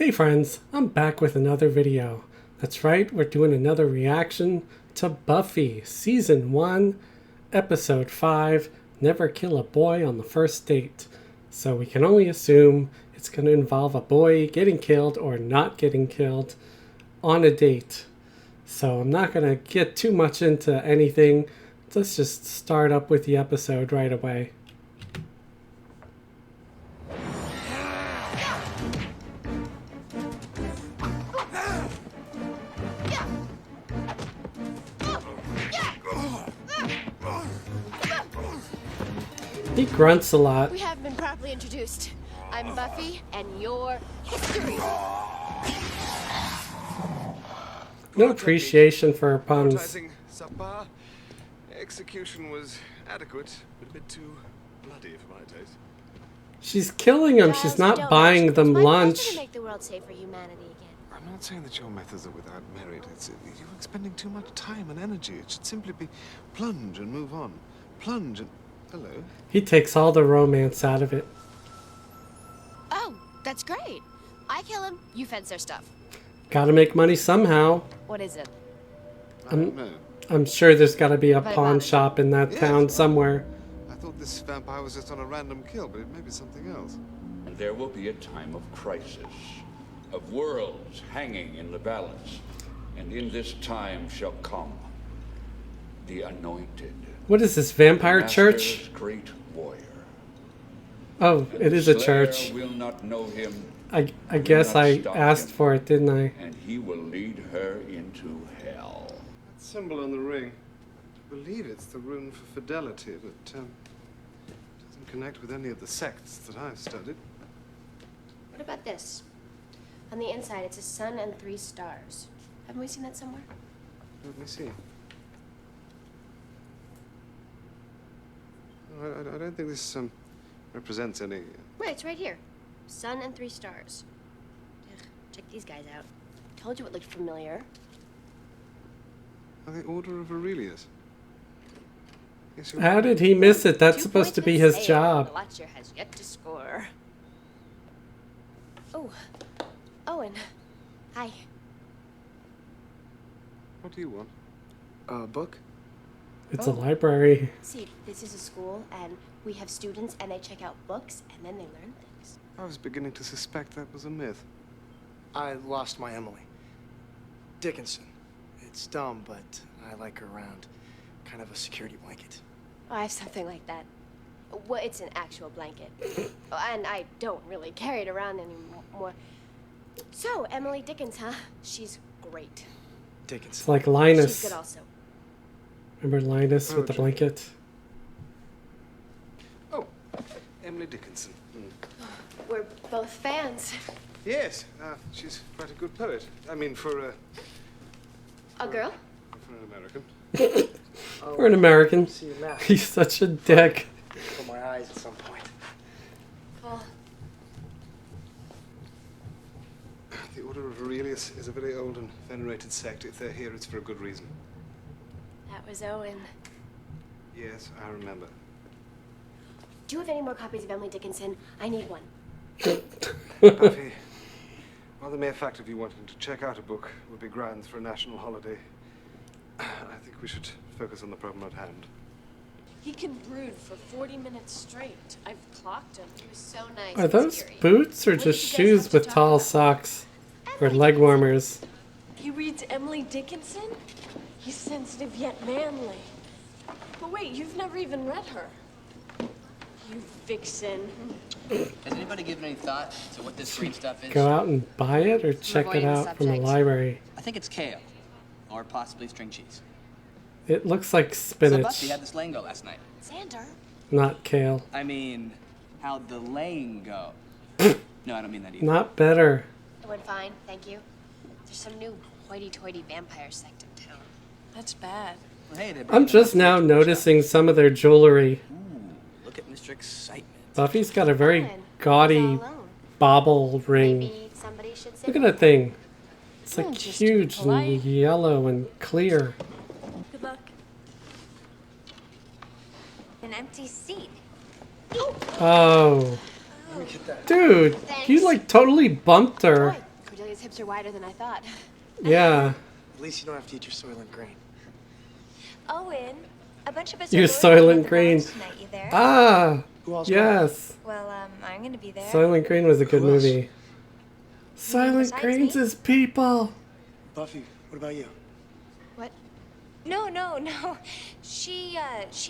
Hey friends, I'm back with another video. That's right, we're doing another reaction to Buffy, Season 1, Episode 5, Never Kill a Boy on the First Date. So we can only assume it's going to involve a boy getting killed or not getting killed on a date. So I'm not going to get too much into anything. Let's just start up with the episode right away. He grunts a lot. We haven't been properly introduced. I'm Buffy, and you're history. No appreciation for her puns. Execution was adequate, but a bit too bloody for my taste. She's killing them. She's not buying them lunch. To make the world safe for humanity again. I'm not saying that your methods are without merit. You're expending too much time and energy. It should simply be plunge and move on. Plunge and... Hello? He takes all the romance out of it. Oh, that's great. I kill him, you fence their stuff. Gotta make money somehow. What is it? I don't know. I'm sure there's gotta be a pawn shop in that town somewhere. I thought this vampire was just on a random kill, but it may be something else. And there will be a time of crisis, of worlds hanging in the balance. And in this time shall come the anointed. What is this, vampire church? Great warrior. Oh, it is a church. Will not know him. I guess I asked for it, didn't I? And he will lead her into hell. That symbol on the ring. I believe it's the rune for fidelity, but doesn't connect with any of the sects that I've studied. What about this? On the inside, it's a sun and 3 stars. Haven't we seen that somewhere? Let me see. I don't think this represents any... Right, it's right here. Sun and 3 stars. Ugh, check these guys out. Told you it looked familiar. The Order of Aurelius. Yes, How did he miss it? That's 2 supposed to points be and his save. job. The Watcher has yet to score. Oh, Owen. Hi. What do you want? A book? It's a library. See, this is a school, and we have students, and they check out books, and then they learn things. I was beginning to suspect that was a myth. I lost my Emily. Dickinson. It's dumb, but I like her around. Kind of a security blanket. Oh, I have something like that. Well, it's an actual blanket. And I don't really carry it around anymore. So, Emily Dickens, huh? She's great. Dickinson. It's like Linus. She's good also. Remember Linus with the blanket? Oh, Emily Dickinson. We're both fans. Yes, she's quite a good poet. I mean, for A girl? for an American. For an American. See you now. He's such a dick. For my eyes at some point. Cool. The Order of Aurelius is a very old and venerated sect. If they're here, it's for a good reason. That was Owen. Yes, I remember. Do you have any more copies of Emily Dickinson? I need one. Buffy, well, the mere fact of you wanting to check out a book would be grounds for a national holiday. I think we should focus on the problem at hand. He can brood for 40 minutes straight. I've clocked him. He was so nice. Are and those scary. boots or What just did you guys have shoes to with talk tall about? socks? Or leg warmers? He reads Emily Dickinson? He's sensitive yet manly. But wait, you've never even read her. You vixen. Has anybody given any thought to what this green stuff is? Go out and buy it or check it avoiding the out from the subject. library? I think it's kale. Or possibly string cheese. It looks like So spinach, Buffy had this laying go last night. Xander? not kale. I mean, how'd the laying go? No, I don't mean that either. Not better. It went fine, thank you. There's some new hoity-toity vampire sect in town. That's bad. Well, hey, they I'm just now noticing some of their jewelry. Ooh, look at Mr. Excitement. Buffy's got a very Owen, gaudy he's all alone. bobble ring. Maybe somebody should sit Look at that thing. It's like just to be huge and polite. yellow and clear. Good luck. An empty seat. Oh. Dude, you like totally bumped her. Boy, his hips are wider than I thought. Yeah. At least you don't have to eat your Soylent Green. Owen, a bunch of us Your are going Soylent to the Green. lounge tonight. You there? Ah, Who else yes. Well, I'm gonna be there. Soylent Green was a good Who else? movie. Silent besides Green's me? is people. Buffy, what about you? What? No. She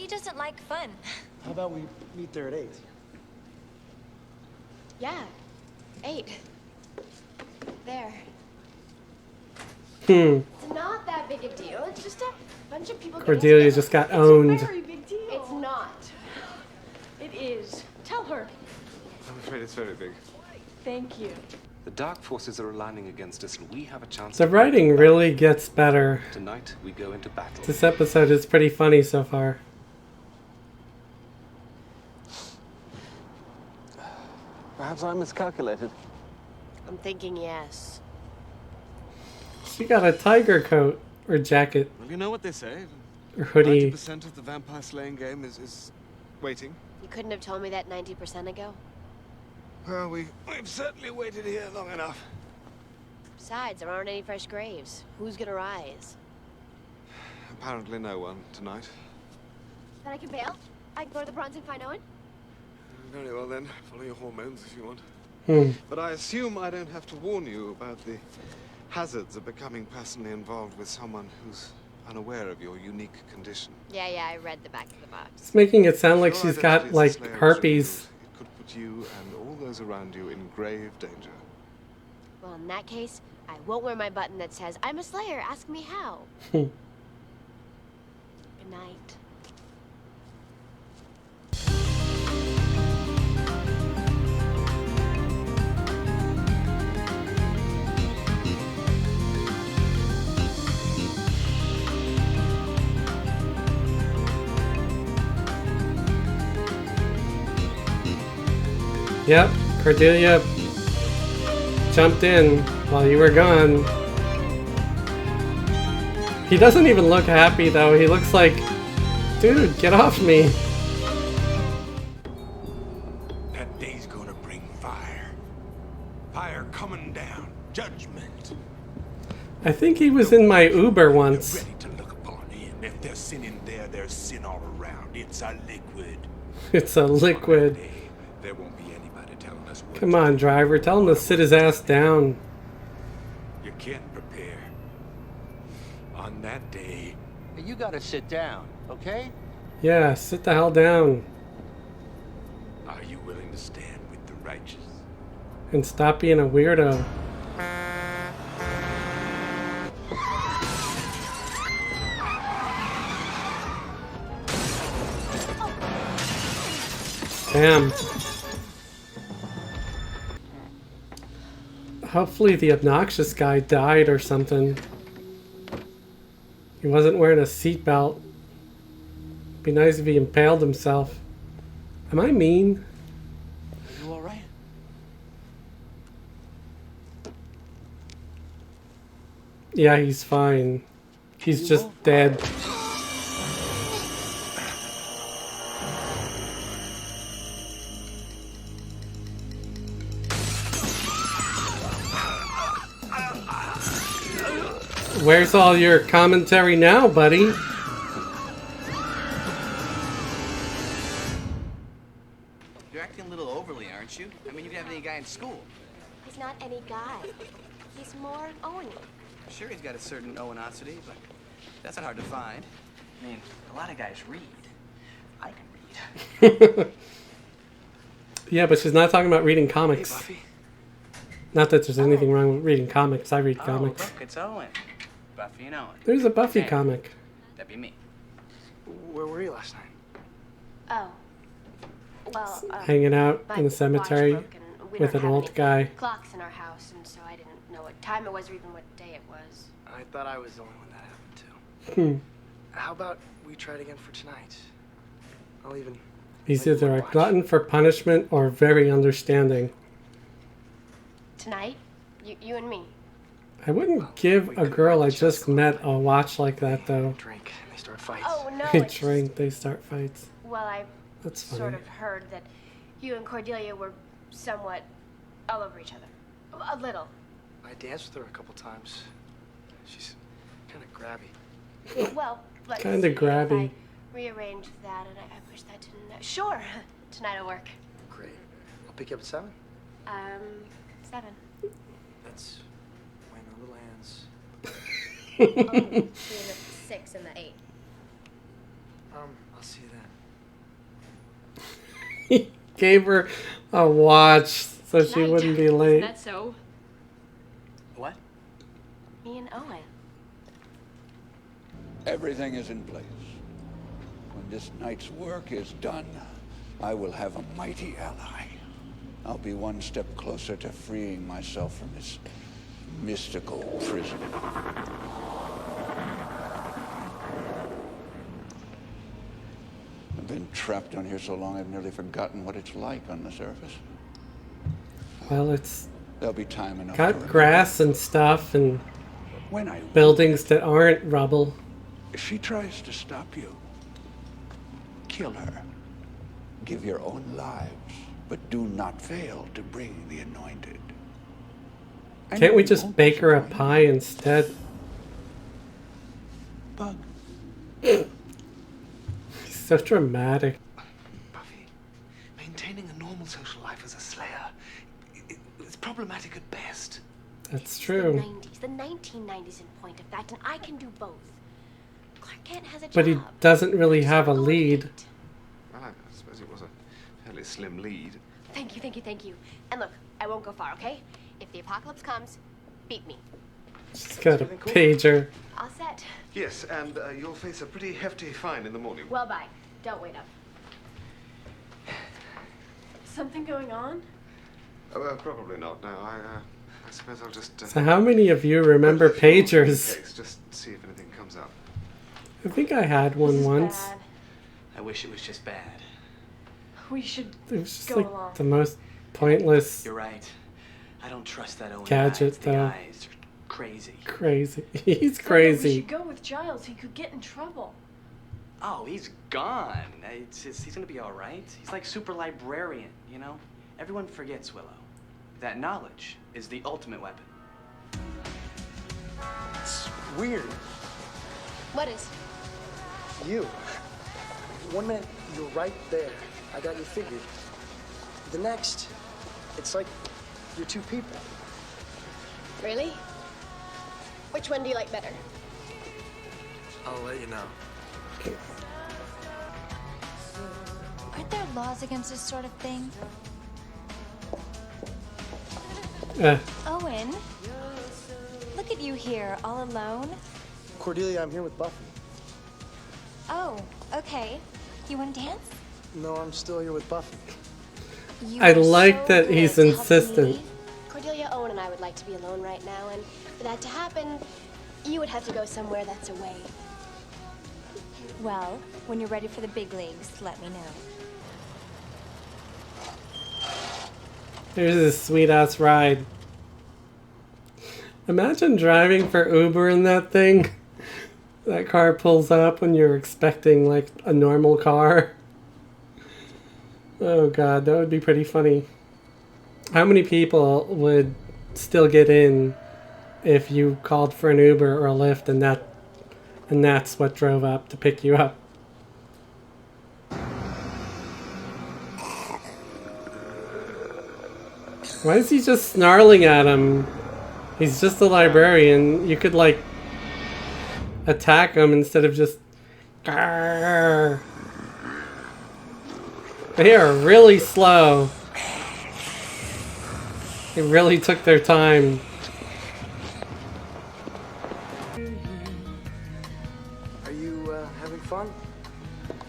doesn't like fun. How about we meet there at 8? Yeah. 8. There. Hmm. It's not that big a deal. It's just a bunch of people. Cordelia getting just got It's a owned. very big deal. It's not. It is. Tell her. I'm afraid it's very big. Thank you. The dark forces are aligning against us, and we have a chance. The writing really gets better. Tonight we go into battle. This episode is pretty funny so far. Perhaps I miscalculated. I'm thinking yes. She got a tiger coat or jacket Well, you know what they say. or hoodie. 90% of the vampire slaying game is waiting. You couldn't have told me that 90% ago. Well, we've certainly waited here long enough. Besides, there aren't any fresh graves. Who's gonna rise? Apparently no one tonight. Then I can bail? I can go to the bronze and find Owen? Very well then, follow your hormones if you want. Hmm. But I assume I don't have to warn you about the hazards of becoming personally involved with someone who's unaware of your unique condition. Yeah, I read the back of the box. It's making it sound like Your she's identity got as like the Slayer is herpes. revealed. It could put you and all those around you in grave danger. Well, in that case, I won't wear my button that says, I'm a Slayer, ask me how. Hmm. Good night. Yep, Cordelia jumped in while you were gone. He doesn't even look happy though. He looks like, dude, get off me. That day's gonna bring fire. Fire coming down. Judgment. I think he was in my Uber You're once. ready to look upon him. If there's sin in there, there's sin all around. It's a liquid. It's a liquid. On that day, there won't be anybody telling us what Come to on, do. driver. Tell him to sit his ass down. You can't prepare. On that day, Hey, you gotta sit down, okay? Yeah, sit the hell down. are you willing to stand with the righteous? And stop being a weirdo. Damn. Hopefully the obnoxious guy died or something. He wasn't wearing a seatbelt. Be nice if he impaled himself. Am I mean? Are you alright? Yeah, he's fine. He's just dead. Where's all your commentary now, buddy? You're acting a little overly, aren't you? I mean, you can have any guy in school. He's not any guy. He's more Owen. Sure, he's got a certain Owenosity, but that's not hard to find. I mean, a lot of guys read. I can read. Yeah, but she's not talking about reading Hey, comics. Buffy. Not that there's anything wrong with reading comics. I read Oh, comics. look, it's Owen. Buffy and Owen. There's a Buffy Hey. comic. That'd be me. Where were you last night? Oh. Well, Hanging out my in the watch cemetery broke and we with don't an have old any guy. clocks in our house, and so I didn't know what time it was or even what day it was. I thought I was the only one that happened to. Hmm. How about we try it again for tonight? I'll even... He's let you either a watch. glutton for punishment or very understanding. Tonight? You and me. I wouldn't give a girl I just met a watch like that, though. Drink, and they start fights. Oh, no. They it's- drink, they start fights. Well, I That's sort funny. of heard that you and Cordelia were somewhat all over each other. A little. I danced with her a couple times. She's kind of grabby. Well, let's Kinda see if grabby. I rearrange that and I push that to tonight. Sure, tonight will work. Great. I'll pick you up at 7. 7. That's when our little hands. Between the 6 and the 8. I'll see you then. He gave her a watch so she Tonight. wouldn't be late. Isn't that so? What? Me and Owen. Everything is in place. When this night's work is done, I will have a mighty ally. I'll be one step closer to freeing myself from this mystical prison. I've been trapped down here so long I've nearly forgotten what it's like on the surface. Well, it's There'll be time enough. got grass and stuff and When I buildings that aren't rubble. If she tries to stop you, kill her. Give your own lives, but do not fail to bring the anointed. I Can't know we you just won't bake her a disappoint. pie instead? Bug. He's so dramatic. Buffy, maintaining a normal social life as a Slayer, it's problematic at best. That's The true. 90s, the 1990s in point of fact, and I can do both. Clark Kent has a job. But he doesn't really have a lead. Well, I suppose it was a fairly slim lead. Thank you, thank you, thank you. And look, I won't go far, okay? If the apocalypse comes, beat me. She's got a pager. All set. Yes, and you'll face a pretty hefty fine in the morning. Well, bye. Don't wait up. Something going on? Probably not. No, I suppose I'll just. So how many of you remember pagers? Case, just see if anything comes up. I think I had one once. Bad. I wish it was just bad. We should It was just go like along. the most pointless, You're right. I don't trust that Owen Gadget, guy. The though. guys are crazy. crazy. He's Sounds like we crazy. should go with Giles. He could get in trouble. Oh, he's gone. He's gonna be all right. He's like super librarian, you know? Everyone forgets Willow. That knowledge is the ultimate weapon. It's weird. What is? You. One minute, you're right there. I got you figured. The next, it's like you're two people. Really? Which one do you like better? I'll let you know. Aren't there laws against this sort of thing? Owen, look at you here, all alone. Cordelia, I'm here with Buffy. Oh, okay. You want to dance? No, I'm still here with Buffy. You I are like so that good he's to helping insistent. me. Cordelia, Owen, and I would like to be alone right now, and for that to happen, you would have to go somewhere that's away. Well, when you're ready for the big leagues, let me know. Here's this sweet ass ride. Imagine driving for Uber in that thing. That car pulls up when you're expecting like a normal car. Oh god, that would be pretty funny. How many people would still get in if you called for an Uber or a Lyft and that's what drove up to pick you up? Why is he just snarling at him? He's just a librarian. You could like attack him instead of just. Grrr. They are really slow. They really took their time. Are you having fun?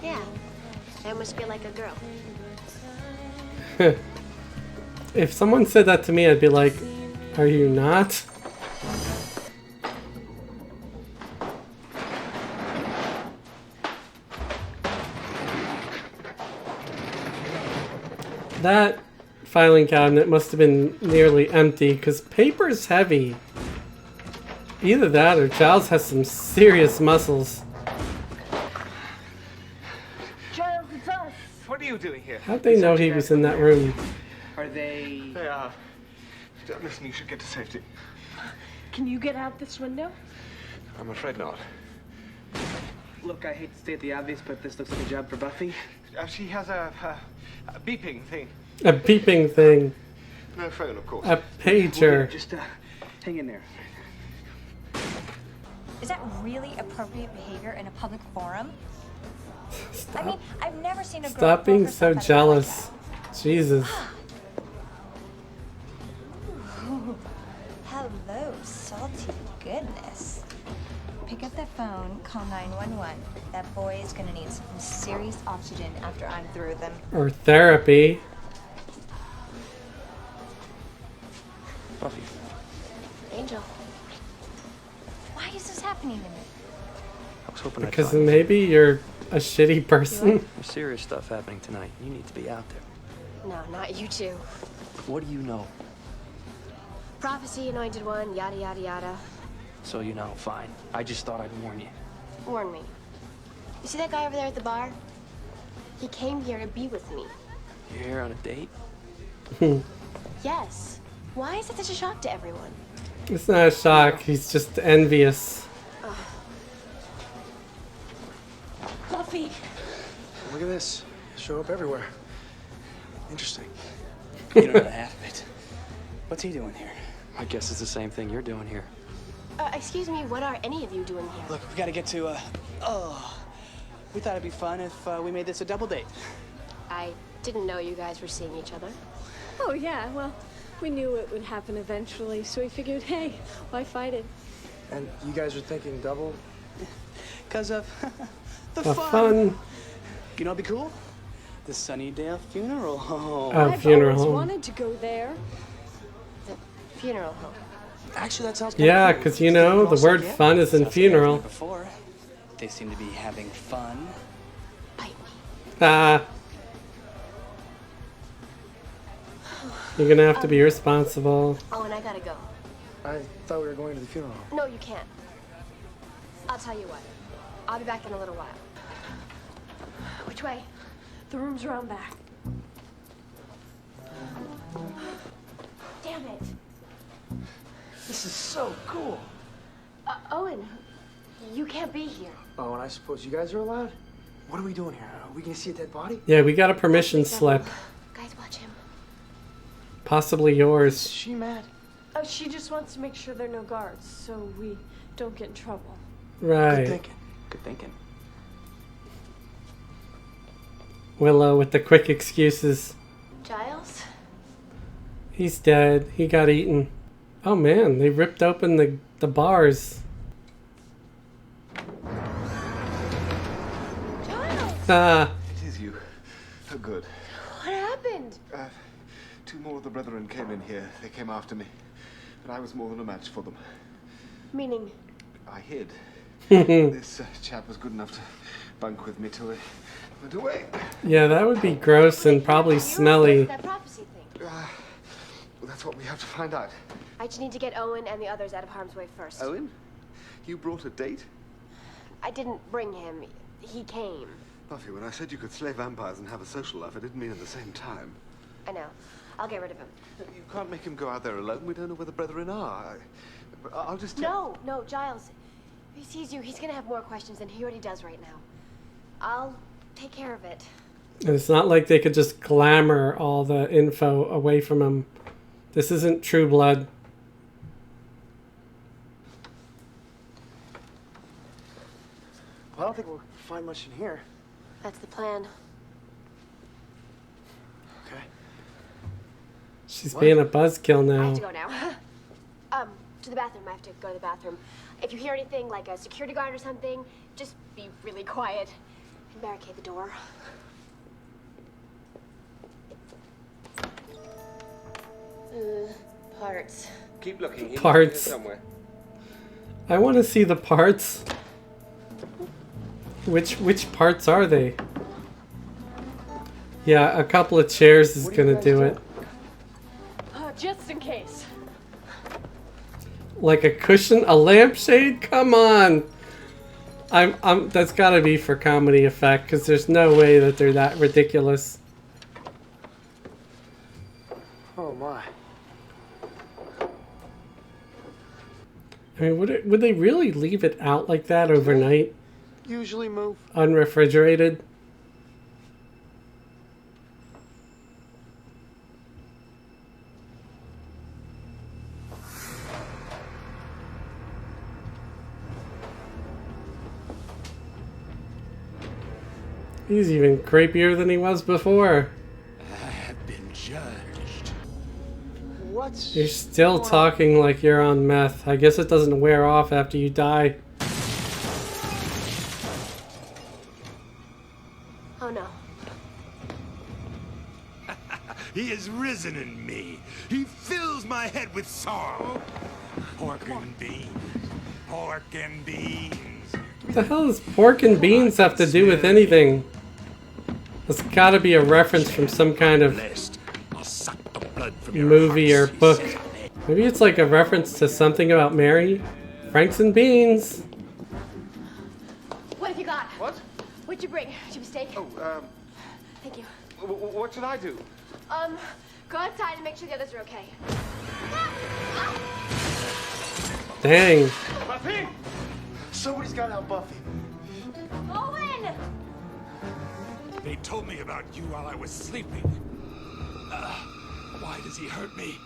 Yeah. I almost feel like a girl. If someone said that to me, I'd be like, are you not? That filing cabinet must have been nearly empty because paper's heavy. Either that or Giles has some serious muscles. Giles, it's us! What are you doing here? How'd they know he was in that room? Are they... Listen, you should get to safety. Can you get out this window? I'm afraid not. Look, I hate to state the obvious, but this looks like a job for Buffy. She has a beeping thing. A beeping thing. No phone, of course. A pager. Just hang in there. Is that really appropriate behavior in a public forum? I mean, I've never seen a girl Stop being throw so herself at a jealous. guy Jesus. like that. Hello, salty goodness. Pick up that phone, call 911. That boy is gonna need some serious oxygen after I'm through with him. Or therapy. Buffy. Angel. Why is this happening to me? I was hoping Because maybe you're a shitty person. There's serious stuff happening tonight. You need to be out there. No, not you two. What do you know? Prophecy, anointed one, yada yada yada. So you know, fine. I just thought I'd warn you. Warn me. You see that guy over there at the bar? He came here to be with me. You're here on a date? Yes. Why is it such a shock to everyone? It's not a shock. He's just envious. Buffy! Look at this. Show up everywhere. Interesting. You don't know the half of it. What's he doing here? I guess it's the same thing you're doing here. Excuse me, what are any of you doing here? Look, we gotta get to, we thought it'd be fun if we made this a double date. I didn't know you guys were seeing each other. Oh, yeah, well, we knew it would happen eventually, so we figured, hey, why fight it? And you guys are thinking double? Because of the The fun. fun. You know what'd be cool? The Sunnydale funeral home. Oh, I've funeral always home. wanted to go there. The funeral home. Actually, that sounds kinda Yeah, cool. because you know, the word fun is in Sounds like I've funeral. been before. They seem to be having fun. Bite me. Ah. You're gonna have to be responsible. Oh, and I gotta go. I thought we were going to the funeral. No, you can't. I'll tell you what. I'll be back in a little while. Which way? The room's around back. Damn it. This is so cool. Owen, you can't be here. Oh, and I suppose you guys are allowed? What are we doing here? Are we gonna see a dead body? Yeah, we got a permission slip. Guys, watch him. Possibly yours. Is she mad? Oh, she just wants to make sure there are no guards, so we don't get in trouble. Good Right. thinking. Good thinking. Willow with the quick excuses. Giles? He's dead. He got eaten. Oh man, they ripped open the bars. Giles! Ah. It is you. Oh, good. What happened? Two more of the brethren came in here. They came after me. But I was more than a match for them. Meaning? I hid. This chap was good enough to bunk with me till they went away. Yeah, that would be gross and probably smelly. That prophecy thing. Well, that's what we have to find out. I just need to get Owen and the others out of harm's way first. Owen? You brought a date? I didn't bring him. He came. Buffy, when I said you could slay vampires and have a social life, I didn't mean at the same time. I know. I'll get rid of him. You can't make him go out there alone. We don't know where the brethren are. I'll just tell... No, Giles. If he sees you, he's gonna have more questions than he already does right now. I'll take care of it. And it's not like they could just glamour all the info away from him. This isn't True Blood. Well, I don't think we'll find much in here. That's the plan. Okay. She's What? being a buzzkill I now. have to go now. To the bathroom. I have to go to the bathroom. If you hear anything like a security guard or something, just be really quiet and barricade the door. Parts. Keep looking. He Parts. must be here somewhere. I want to see the parts. Which parts are they? Yeah, a couple of chairs is What do you gonna guys do do? it. Just in case. Like a cushion, a lampshade? Come on. I'm that's got to be for comedy effect cuz there's no way that they're that ridiculous. Oh my. I mean, would they really leave it out like that overnight? Usually move. Unrefrigerated? He's even creepier than he was before. I have been judged. What's... You're still talking like you're on meth. I guess it doesn't wear off after you die. Oh no. He has risen in me. He fills my head with sorrow. Pork and beans. Pork and beans. What the hell does pork and beans have to do with anything? There's gotta be a reference from some kind of movie or book. Maybe it's like a reference to something about Mary. Franks and beans. What have you got? What? What'd you bring? Did you mistake? Oh, Thank you. what should I do? Go outside and make sure the others are okay. Dang. Buffy! Somebody's got out Buffy. Owen! They told me about you while I was sleeping. Why does he hurt me?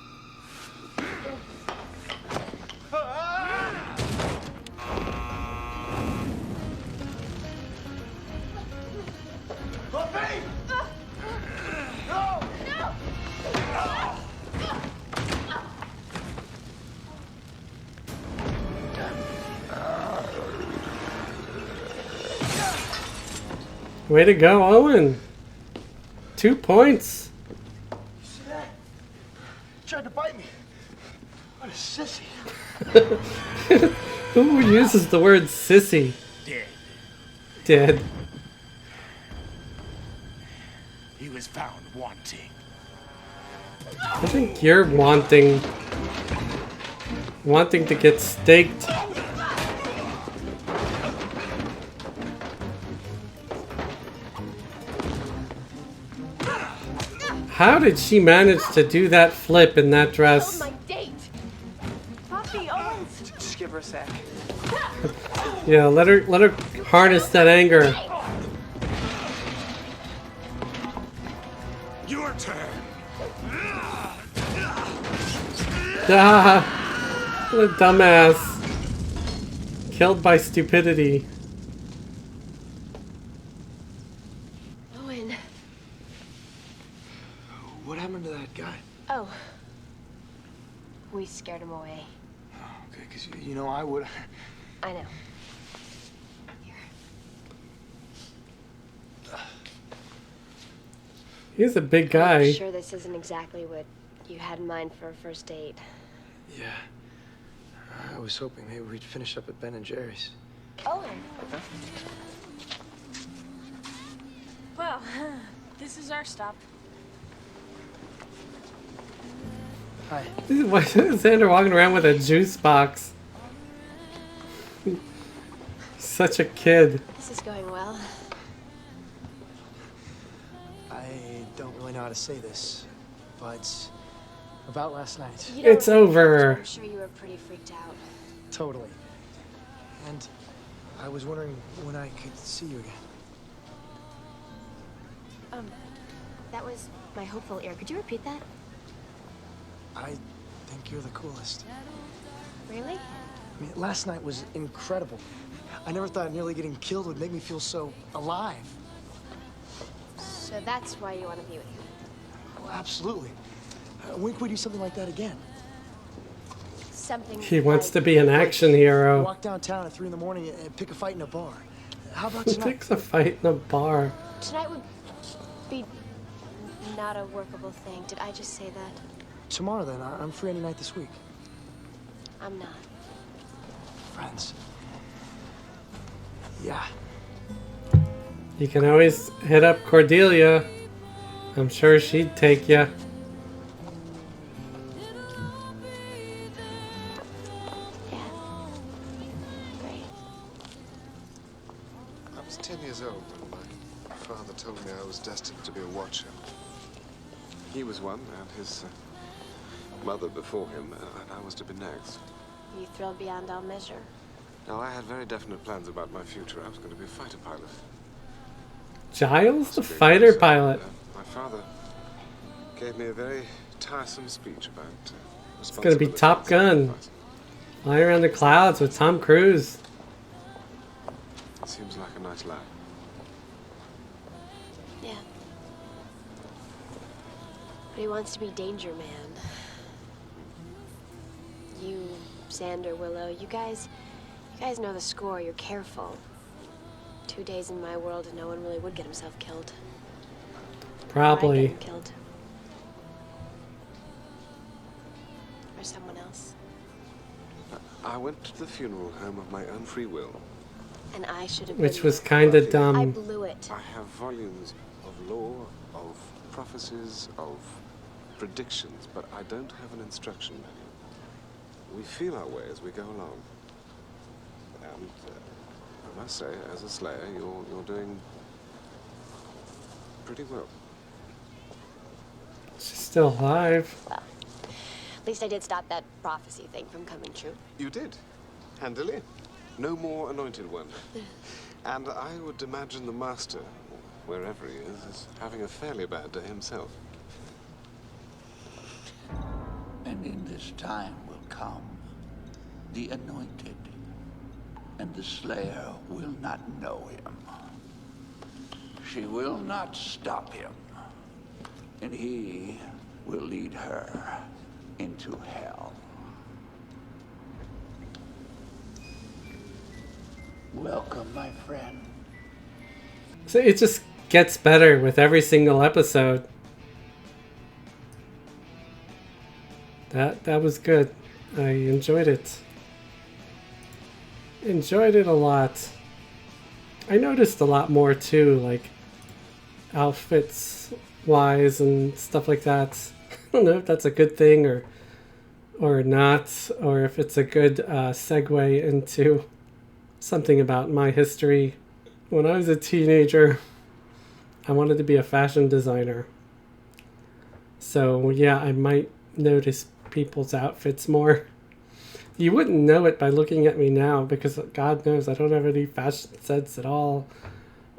Buffy! No! No! Way to go, Owen. 2 points. See that? Tried to bite me. What a sissy. Who uses the word sissy? Dead. Dead. He was found wanting. I think you're wanting to get staked. How did she manage to do that flip in that dress? My date. Buffy, Owens. Just give her a sec. Yeah, let her harness that anger. Your turn. Ah, what a dumbass. Killed by stupidity. Owen. What happened to that guy? Oh. We scared him away. Okay, because, you know, I would... I know. Here. He's a big guy. I'm sure this isn't exactly what you had in mind for a first date. Yeah. I was hoping maybe we'd finish up at Ben and Jerry's. Owen. Well, this is our stop. Hi. Why is Xander walking around with a juice box? Such a kid. This is going well. I don't really know how to say this, but about last night. You don't It's really over. have to. I'm sure you were pretty freaked out. Totally. And I was wondering when I could see you again. That was my hopeful ear. Could you repeat that? I think you're the coolest. Really? I mean, last night was incredible. I never thought nearly getting killed would make me feel so alive. So that's why you want to be with me. Oh, absolutely. When can we do something like that again? Something. He wants like- to be an action hero. Walk downtown at 3 in the morning and pick a fight in a bar. How about Who tonight? picks a fight in a bar? Tonight would be not a workable thing. Did I just say that? Tomorrow, then. I'm free any night this week. I'm not. Friends. Yeah. You can always hit up Cordelia. I'm sure she'd take you. Yeah. Great. I was 10 years old when my father told me I was destined to be a watcher. He was one, and his mother before him, and I was to be next. You thrilled beyond all measure? Now, I had very definite plans about my future. I was going to be a fighter pilot. Giles, the fighter pilot. My father gave me a very tiresome speech about It's going to be Top Gun. Flying around the clouds with Tom Cruise. It seems like a nice lad. Yeah. But he wants to be Danger Man. You, Xander, Willow, you guys know the score. You're careful. 2 days in my world and no one really would get himself killed. Probably. Or I'd get him killed. Or someone else. I went to the funeral home of my own free will. And I should have Which been was there. kind of I dumb. blew it. I have volumes of lore, of prophecies, of predictions, but I don't have an instruction manual. We feel our way as we go along. And I must say, as a Slayer, you're doing pretty well. She's still alive. Well, at least I did stop that prophecy thing from coming true. You did. Handily. No more anointed one. And I would imagine the master, wherever he is having a fairly bad day himself. And in this time will come the anointed, and the Slayer will not know him. She will not stop him, and he will lead her into hell. Welcome, my friend. So it just gets better with every single episode. That was good. I enjoyed it. Enjoyed it a lot. I noticed a lot more too, like outfits wise and stuff like that. I don't know if that's a good thing or not, or if it's a good segue into something about my history. When I was a teenager, I wanted to be a fashion designer. So yeah, I might notice people's outfits more. You wouldn't know it by looking at me now because God knows I don't have any fashion sense at all.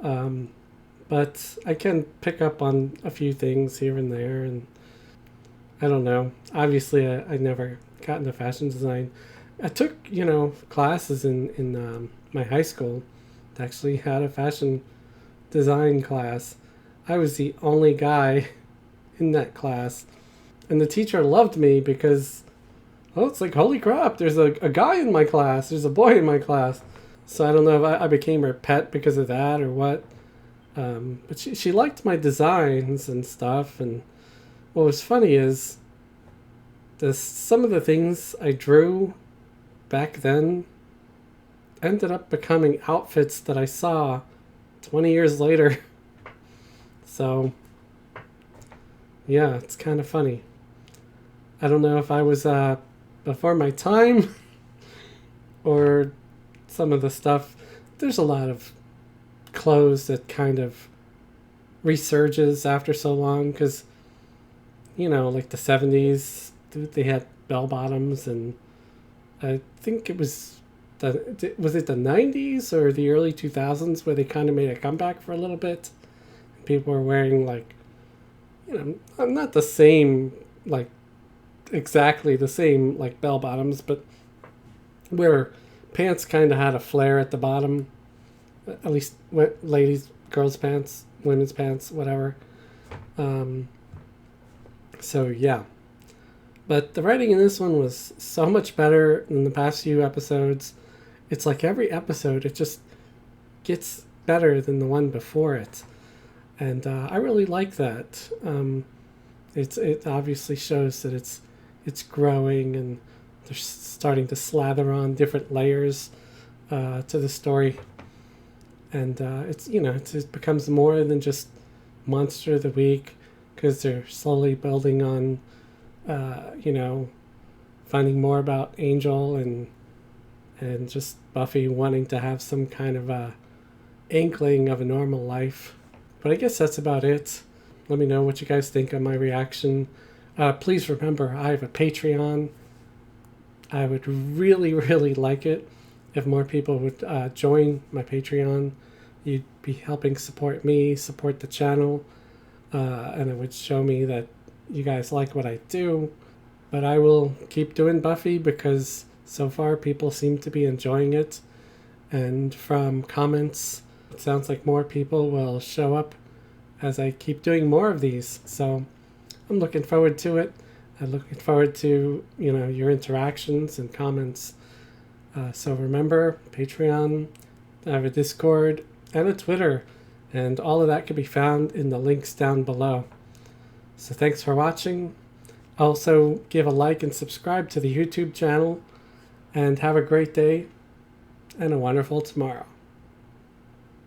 But I can pick up on a few things here and there, and I don't know. Obviously, I never got into fashion design. I took, classes in my high school that actually had a fashion design class. I was the only guy in that class. And the teacher loved me because, it's like, holy crap, there's a guy in my class. There's a boy in my class. So I don't know if I became her pet because of that or what. But she liked my designs and stuff. And what was funny is some of the things I drew back then ended up becoming outfits that I saw 20 years later. So, yeah, it's kind of funny. I don't know if I was before my time or some of the stuff. There's a lot of clothes that kind of resurges after so long because, like the 70s, they had bell bottoms, and I think it was it the 90s or the early 2000s where they kind of made a comeback for a little bit. People were wearing not the same, exactly the same bell bottoms, but where pants kind of had a flare at the bottom, at least ladies, girls' pants, women's pants, whatever. So yeah, but the writing in this one was so much better than the past few episodes. It's like every episode, it just gets better than the one before it. And I really like that. It obviously shows that it's growing, and they're starting to slather on different layers to the story. And it becomes more than just Monster of the Week, because they're slowly building on, finding more about Angel and just Buffy wanting to have some kind of a inkling of a normal life. But I guess that's about it. Let me know what you guys think of my reaction. Please remember, I have a Patreon. I would really, really like it if more people would join my Patreon. You'd be helping support me, support the channel, and it would show me that you guys like what I do. But I will keep doing Buffy because so far people seem to be enjoying it. And from comments, it sounds like more people will show up as I keep doing more of these. So I'm looking forward to it. I'm looking forward to, your interactions and comments. So remember, Patreon, I have a Discord and a Twitter, and all of that can be found in the links down below. So thanks for watching. Also, give a like and subscribe to the YouTube channel, and have a great day and a wonderful tomorrow.